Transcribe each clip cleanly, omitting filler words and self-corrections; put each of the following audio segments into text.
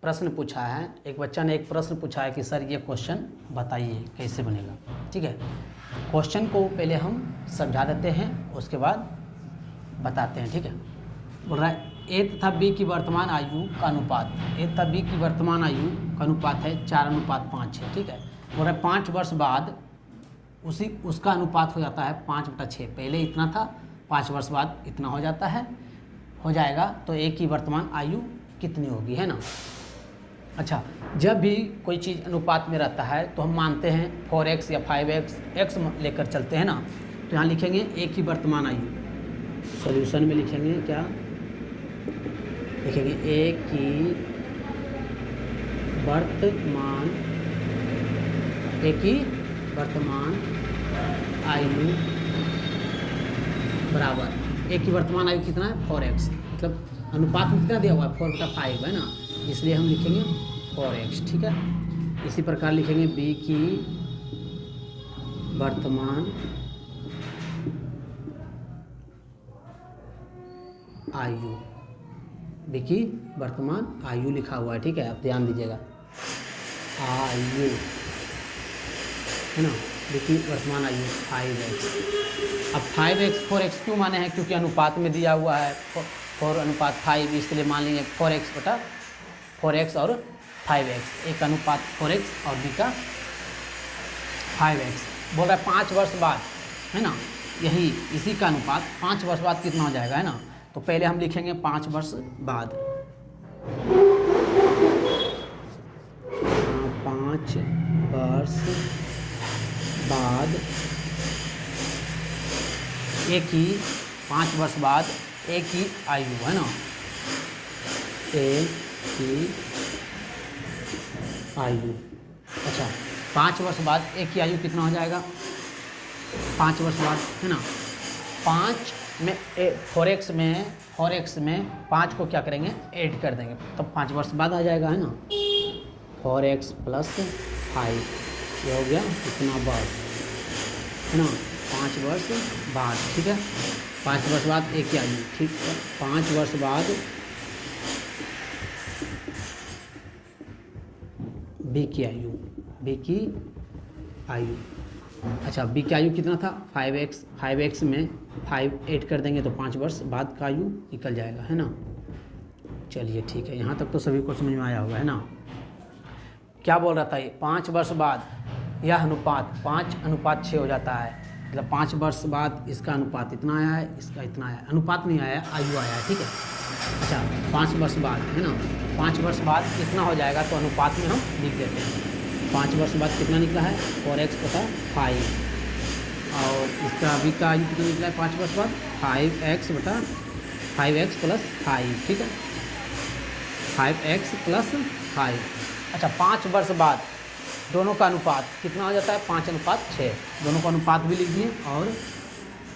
प्रश्न पूछा है, एक बच्चा ने एक प्रश्न पूछा है कि सर ये क्वेश्चन बताइए कैसे बनेगा। ठीक है, क्वेश्चन को पहले हम समझा देते हैं, उसके बाद बताते हैं। ठीक है, बोल रहा है ए तथा बी की वर्तमान आयु का अनुपात, ए तथा बी की वर्तमान आयु का अनुपात है 4:5 है। ठीक है, बोल रहा है 5 वर्ष बाद उसका अनुपात हो जाता है 5/6। पहले इतना था, 5 वर्ष बाद इतना हो जाता है, हो जाएगा। तो ए की वर्तमान आयु कितनी होगी, है ना। अच्छा, जब भी कोई चीज़ अनुपात में रहता है तो हम मानते हैं 4x या 5x x लेकर चलते हैं ना। तो यहाँ लिखेंगे ए की वर्तमान आयु, सॉल्यूशन में लिखेंगे क्या, लिखेंगे ए की वर्तमान आयु बराबर, ए की वर्तमान आयु कितना है 4x, मतलब अनुपात में कितना दिया हुआ है 4/5 है ना, इसलिए हम लिखेंगे 4x। ठीक है, इसी प्रकार लिखेंगे बी की वर्तमान आयु, बी की वर्तमान आयु लिखा हुआ है। ठीक है, आप ध्यान दीजिएगा, आयु है ना, बी की वर्तमान आयु 5x। अब 5x 4x क्यों माने हैं, क्योंकि अनुपात में दिया हुआ है 4:5, इसलिए मान लेंगे 4x और 5x, एक अनुपात 4x और बी का 5x। बोल रहा है 5 वर्ष बाद, है ना, यही इसी का अनुपात 5 वर्ष बाद कितना हो जाएगा, है ना। तो पहले हम लिखेंगे 5 वर्ष बाद, 5 वर्ष बाद ए की 5 वर्ष बाद ए की आयु, है ना, ए की आयु। अच्छा, 5 वर्ष बाद ए की आयु कितना हो जाएगा, 5 वर्ष बाद, है ना। 5 में 4x में 5 को क्या करेंगे, ऐड कर देंगे, तब 5 वर्ष बाद आ जाएगा, है ना। 4x + 5, ये हो गया कितना वर्ष, है ना, 5 वर्ष बाद। ठीक है, 5 वर्ष बाद ए की आयु, ठीक है, 5 वर्ष बाद बी की आयु, अच्छा बी की आयु कितना था 5x में 5 ऐड कर देंगे तो 5 वर्ष बाद का आयु निकल जाएगा, है ना। चलिए ठीक है, यहाँ तक तो सभी को समझ में आया होगा, है ना। क्या बोल रहा था ये, 5 वर्ष बाद यह अनुपात 5:6 हो जाता है, मतलब 5 वर्ष बाद इसका अनुपात इतना आया है, इसका इतना आया, अनुपात नहीं आया, आयु आया है। ठीक है, अच्छा 5 वर्ष बाद, है ना, 5 वर्ष बाद कितना हो जाएगा, तो अनुपात में हम लिख देते हैं। 5 वर्ष बाद कितना निकला है 4x/5, और इसका अभी का आयु कितना निकला है 5 वर्ष बाद 5x + 5। ठीक है, 5x + 5। अच्छा, 5 वर्ष बाद दोनों का अनुपात कितना हो जाता है 5:6, दोनों का अनुपात भी लिख दिए, और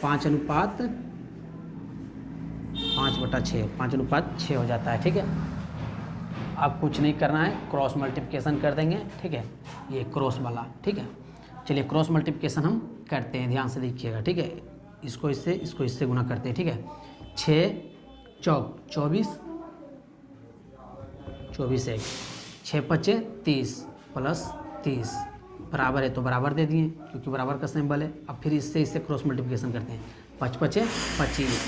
5/6 हो जाता है। ठीक है, अब कुछ नहीं करना है, क्रॉस मल्टीप्लिकेशन कर देंगे। ठीक है, ये क्रॉस वाला, ठीक है। चलिए क्रॉस मल्टीप्लिकेशन हम करते हैं, ध्यान से देखिएगा। ठीक है, इसको इससे गुना करते हैं। ठीक है, 6 चौक 24 x, 6 5 30 + 30 बराबर है, तो बराबर दे दिए क्योंकि बराबर का सिंबल है। अब फिर इससे क्रॉस मल्टीप्लिकेशन करते हैं, 5 5 25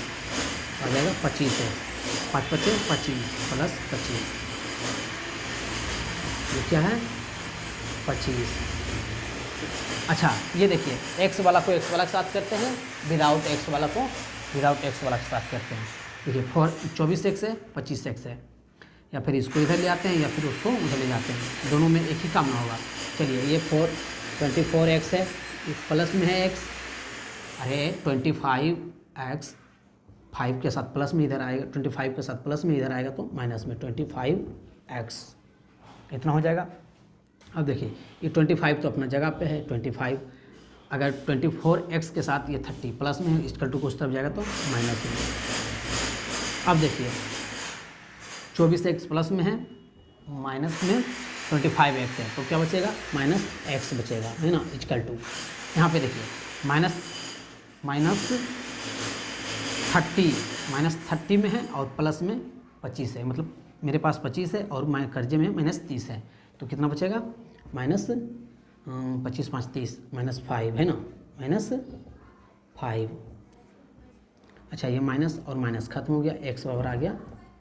आ जाएगा 25 है, 5 5 25 + 25, ये क्या है 25। अच्छा ये देखिए, x वाला को x वाला के साथ करते हैं, विदाउट x वाला को विदाउट x वाला के साथ करते हैं। देखिए 24x है 25x है, या फिर इसको इधर ले आते हैं या फिर उसको उधर ले जाते हैं, दोनों में एक ही काम ना होगा। चलिए ये 24x है, प्लस में है x, अरे 25x 5 के साथ प्लस में इधर आएगा, 25 के साथ प्लस में इधर आएगा तो माइनस में 25x इतना हो जाएगा। अब देखिए ये 25 तो अपना जगह पे है 25, अगर 24x के साथ ये 30 प्लस में है, इसका 2 को उस तरफ जाएगा तो माइनस में। अब देखिए 24x प्लस में है, माइनस में 25x है, तो क्या बचेगा -x बचेगा, है ना, इक्वल टू। यहाँ पे देखिए -30 में है और प्लस में 25 है, मतलब मेरे पास 25 है और मैं कर्जे में -30 है, तो कितना बचेगा माइनस 25 5 30 -5 है ना, -5। अच्छा ये माइनस और माइनस खत्म हो गया, x बराबर आ गया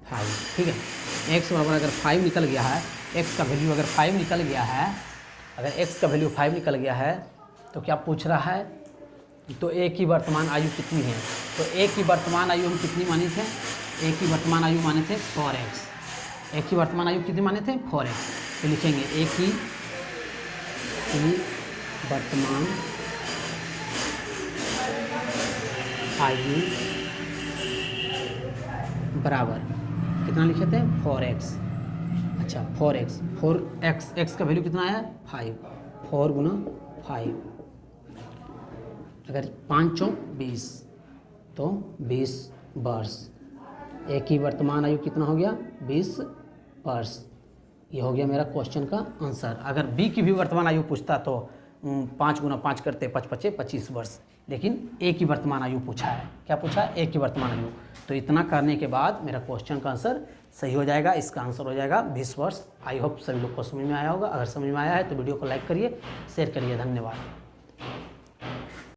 5। ठीक है, x बराबर अगर 5 निकल गया है, x का वैल्यू अगर 5 निकल गया है, अगर x का वैल्यू 5 निकल गया है तो क्या पूछ रहा है, तो a की वर्तमान आयु कितनी है। तो a की वर्तमान आयु हम कितनी माने थे, a की वर्तमान आयु माने थे 4x। a की वर्तमान आयु कितनी माने थे 4x। तो लिखेंगे a की वर्तमान आयु बराबर कितना लिखे थे 4x। अच्छा 4x का वैल्यू कितना आया 5, 4 गुना 5, अगर 5 चौक 20 तो 20 वर्ष। ए की वर्तमान आयु कितना हो गया 20 वर्ष। ये हो गया मेरा क्वेश्चन का आंसर। अगर बी की भी वर्तमान आयु पूछता तो 5 गुना 5 करते 5 5 25 वर्ष, लेकिन ए की वर्तमान आयु पूछा है। क्या पूछा है, ए की वर्तमान आयु। तो इतना करने के बाद मेरा क्वेश्चन का आंसर सही हो जाएगा, इसका आंसर हो जाएगा 20 वर्ष। आई होप सभी लोग को समझ में आया होगा। अगर समझ में आया है तो वीडियो को लाइक करिए, शेयर करिए। धन्यवाद।